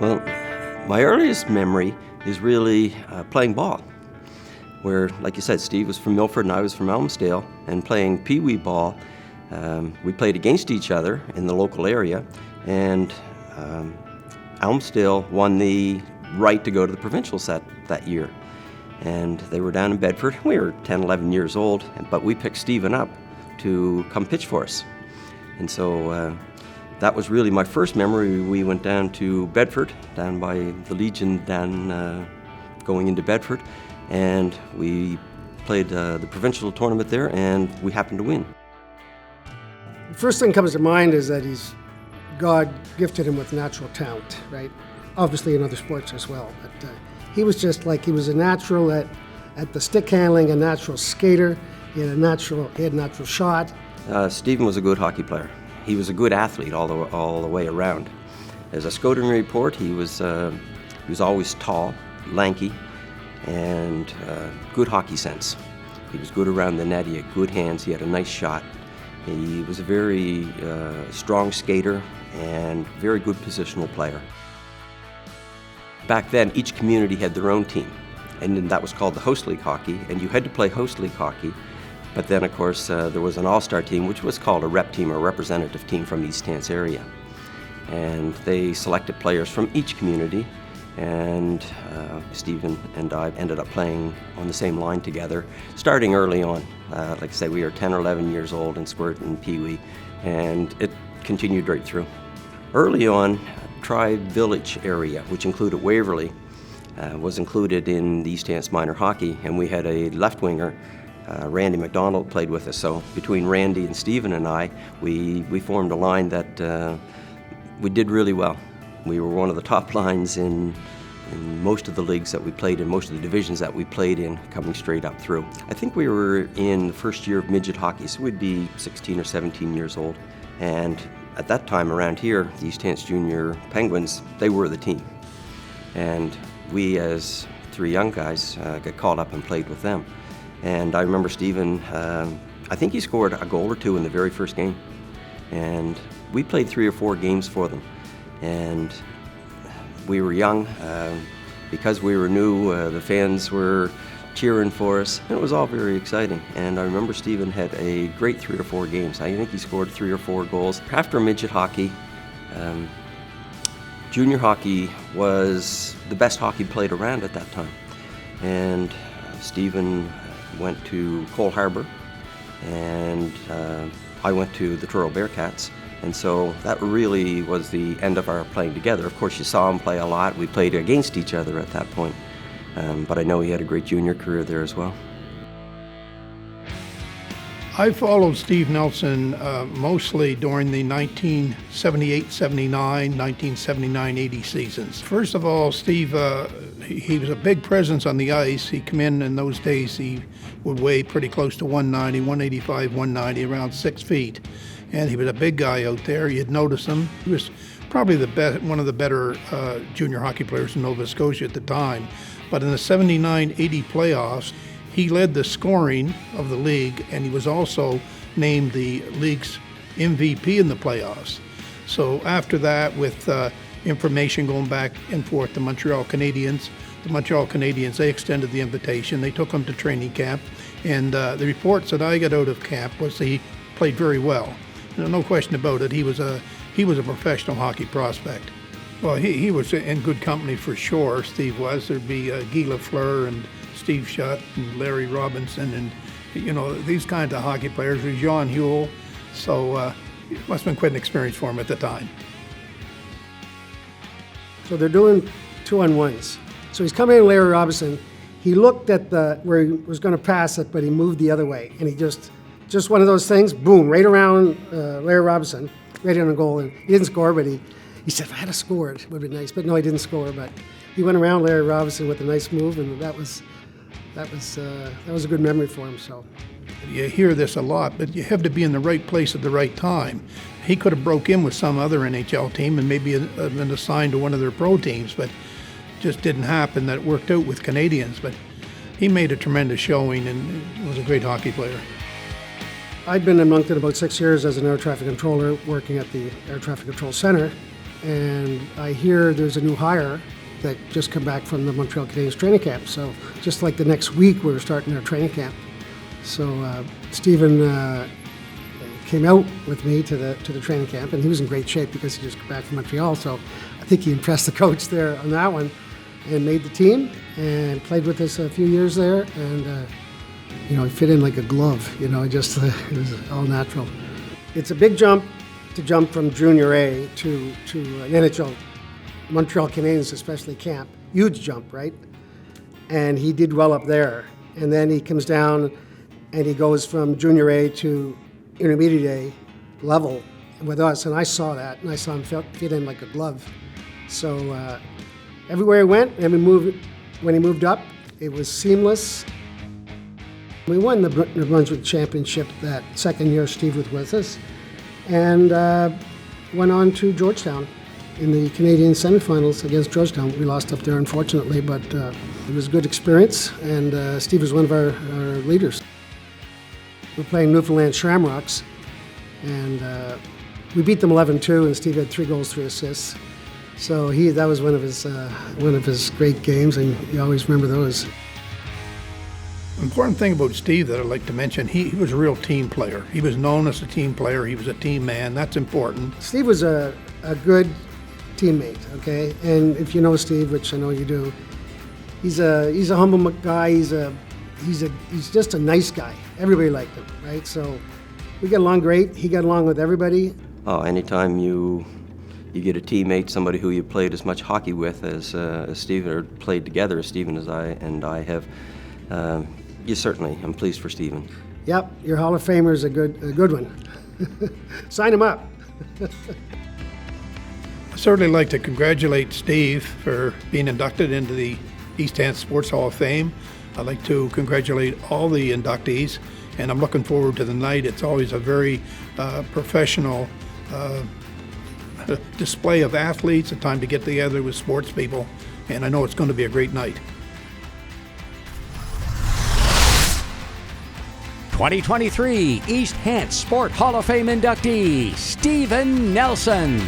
Well, my earliest memory is really playing ball, where, like you said, Steve was from Milford and I was from Elmsdale, and playing pee-wee ball. We played against each other in the local area, and Elmsdale won the right to go to the provincials that year. And they were down in Bedford. We were 10, 11 years old, but we picked Stephen up to come pitch for us. And so that was really my first memory. We went down to Bedford, down by the Legion, down going into Bedford, and we played the provincial tournament there, and we happened to win. The first thing that comes to mind is that God gifted him with natural talent, right? Obviously in other sports as well, but he was just like, he was a natural at the stick handling, a natural skater. He had natural shot. Stephen was a good hockey player. He was a good athlete all the way around. As a scouting report, he was always tall, lanky, and good hockey sense. He was good around the net. He had good hands. He had a nice shot. He was a very strong skater and very good positional player. Back then, each community had their own team, and then that was called the Host League hockey, and you had to play Host League hockey. But then, of course, there was an all-star team, which was called a rep team or representative team from the East Hants area. And they selected players from each community, and Stephen and I ended up playing on the same line together, starting early on. Like I say, we were 10 or 11 years old in Squirt and Pee Wee, and it continued right through. Early on, Tribe Village area, which included Waverley, was included in the East Hants minor hockey, and we had a left winger, Randy McDonald, played with us. So between Randy and Stephen and I, we formed a line that we did really well. We were one of the top lines in most of the leagues that we played in, most of the divisions that we played in, coming straight up through. I think we were in the first year of midget hockey, so we'd be 16 or 17 years old. And at that time around here, the East Hants Junior Penguins, they were the team. And we, as three young guys, got called up and played with them. And I remember Stephen, I think he scored a goal or two in the very first game. And we played 3 or 4 games for them. And we were young. Because we were new, the fans were cheering for us, and it was all very exciting. And I remember Stephen had a great 3 or 4 games. I think he scored 3 or 4 goals. After midget hockey, junior hockey was the best hockey played around at that time. And Stephen went to Cole Harbour, and I went to the Truro Bearcats. And so that really was the end of our playing together. Of course, you saw him play a lot. We played against each other at that point. But I know he had a great junior career there as well. I followed Steve Nelson mostly during the 1978-79, 1979-80 seasons. First of all, Steve, he was a big presence on the ice. He came in those days, he would weigh pretty close to 190, 185, 190, around 6 feet. And he was a big guy out there. You'd notice him. He was probably one of the better junior hockey players in Nova Scotia at the time. But in the 79-80 playoffs, he led the scoring of the league, and he was also named the league's MVP in the playoffs. So after that, with information going back and forth to Montreal Canadiens, they extended the invitation. They took him to training camp, and the reports that I got out of camp was that he played very well. No question about it. He was a professional hockey prospect. Well, he was in good company for sure. Steve was. There'd be Guy Lafleur and Steve Shutt and Larry Robinson, and these kinds of hockey players. There's John Huell. So it must have been quite an experience for him at the time. So they're doing 2-on-1s. So he's coming in, Larry Robinson. He looked at where he was going to pass it, but he moved the other way, and he just one of those things, boom, right around Larry Robinson, right on a goal. And he didn't score, but he said, if I had scored, it would have been nice. But no, he didn't score. But he went around Larry Robinson with a nice move, and that was a good memory for him. So you hear this a lot, but you have to be in the right place at the right time. He could have broke in with some other NHL team and maybe been assigned to one of their pro teams, but just didn't happen. That worked out with Canadiens. But he made a tremendous showing and was a great hockey player. I'd been in Moncton about 6 years as an air traffic controller, working at the Air Traffic Control Center. and I hear there's a new hire that just come back from the Montreal Canadiens training camp. So just like the next week, we're starting our training camp. So Stephen came out with me to the training camp, and he was in great shape because he just got back from Montreal. So I think he impressed the coach there on that one, and made the team and played with us a few years there. And he fit in like a glove. It was all natural. It's a big jump to jump from Junior A to an NHL, Montreal Canadiens especially camp. Huge jump, right? And he did well up there. And then he comes down and he goes from Junior A to Intermediate A level with us. And I saw that, and I saw him fit in like a glove. So everywhere he went, and when he moved up, it was seamless. We won the New Brunswick Championship that second year Steve was with us, and went on to Georgetown in the Canadian semifinals against Georgetown. We lost up there, unfortunately, but it was a good experience, and Steve was one of our leaders. We're playing Newfoundland Shamrocks, and we beat them 11-2, and Steve had 3 goals, 3 assists. So that was one of his great games, and you always remember those. Important thing about Steve that I'd like to mention, he was a real team player. He was known as a team player. He was a team man. That's important. Steve was a good teammate, okay? And if you know Steve, which I know you do, he's a humble guy. He's just a nice guy. Everybody liked him, right? So we got along great. He got along with everybody. Oh, anytime you get a teammate, somebody who you played as much hockey with as Steve, or played together as Stephen and I have, I'm pleased for Stephen. Yep, your Hall of Famer is a good one. Sign him up. I'd certainly like to congratulate Steve for being inducted into the East Hants Sports Hall of Fame. I'd like to congratulate all the inductees, and I'm looking forward to the night. It's always a very professional display of athletes, a time to get together with sports people, and I know it's going to be a great night. 2023 East Hants Sport Hall of Fame inductee, Steven Nelson.